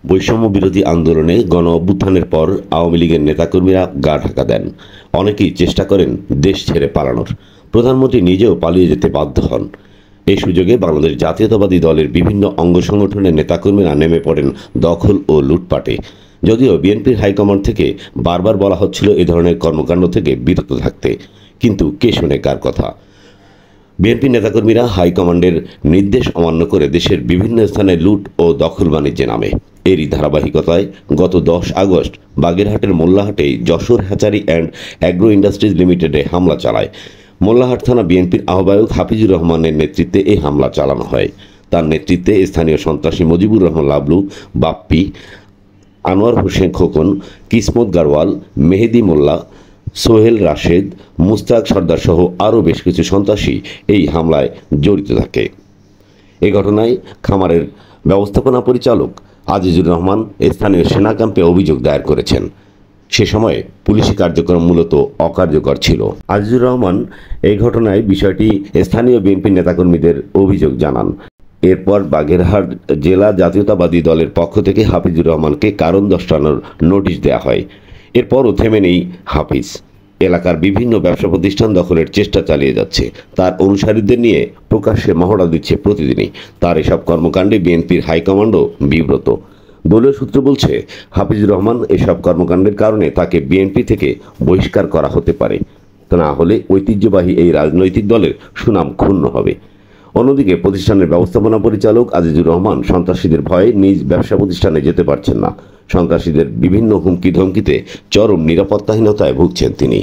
বৈষম্য বিরোধী আন্দোলনে গণ অভ্যুত্থানের পর আওয়ামী লীগের নেতাকর্মীরা গা ঢাকা দেন। অনেকেই চেষ্টা করেন দেশ ছেড়ে পালানোর। প্রধানমন্ত্রী নিজেও পালিয়ে যেতে বাধ্য হন। এই সুযোগে বাংলাদেশ জাতীয়তাবাদী দলের বিভিন্ন অঙ্গ সংগঠনের নেতাকর্মীরা নেমে পড়েন দখল ও লুটপাটে। যদিও বিএনপির হাইকমান্ড থেকে বারবার বলা হচ্ছিল এ ধরনের কর্মকাণ্ড থেকে বিরত থাকতে, কিন্তু কে শোনে কার কথা। বিএনপি নেতাকর্মীরা হাইকমান্ডের নির্দেশ অমান্য করে দেশের বিভিন্ন স্থানে লুট ও দখল বাণিজ্যে নামে। এরই ধারাবাহিকতায় গত 10 আগস্ট বাগেরহাটের মোল্লাহাটে Jessore hatchery and agro industries লিমিটেডে হামলা চালায়। মোল্লাহাট থানা বিএনপির আহ্বায়ক হাফিজুর রহমানের নেতৃত্বে এই হামলা চালানো হয়। তার নেতৃত্বে স্থানীয় সন্ত্রাসী মুজিবুর রহমান লাবলু, বাপ্পি, আনোয়ার হোসেন খোকন, কিসমত গারওয়াল, মেহেদি মোল্লা, সোহেল রাশেদ, মুস্তাক সর্দার সহ আরও বেশ কিছু সন্ত্রাসী এই হামলায় জড়িত থাকে। এ ঘটনায় খামারের ব্যবস্থাপনা পরিচালক আজিজুর রহমান স্থানীয় সেনা ক্যাম্পে অভিযোগ দায়ের করেছেন। সে সময়ে পুলিশি কার্যক্রম মূলত অকার্যকর ছিল। আজিজুর রহমান এই ঘটনায় বিষয়টি স্থানীয় বিএনপি নেতাকর্মীদের অভিযোগ জানান। এরপর বাগেরহাট জেলা জাতীয়তাবাদী দলের পক্ষ থেকে হাফিজুর রহমানকে কারণ দর্শানোর নোটিশ দেওয়া হয়। এরপরও থেমে নেই হাফিজ। এলাকার বিভিন্ন ব্যবসা প্রতিষ্ঠান দখলের চেষ্টা চালিয়ে যাচ্ছে। তার অনুসারীদের নিয়ে প্রকাশ্যে মহড়া দিচ্ছে প্রতিদিনই। তার এসব কর্মকাণ্ডে বিএনপির হাইকমান্ডও বিব্রত। দলীয় সূত্র বলছে, হাফিজুর রহমান এসব কর্মকাণ্ডের কারণে তাকে বিএনপি থেকে বহিষ্কার করা হতে পারে। না হলে ঐতিহ্যবাহী এই রাজনৈতিক দলের সুনাম ক্ষুণ্ণ হবে। অন্যদিকে প্রতিষ্ঠানের ব্যবস্থাপনা পরিচালক আজিজুর রহমান সন্ত্রাসীদের ভয়ে নিজ ব্যবসা প্রতিষ্ঠানে যেতে পারছেন না। সন্ত্রাসীদের বিভিন্ন হুমকি ধমকিতে চরম নিরাপত্তাহীনতায় ভুগছেন তিনি।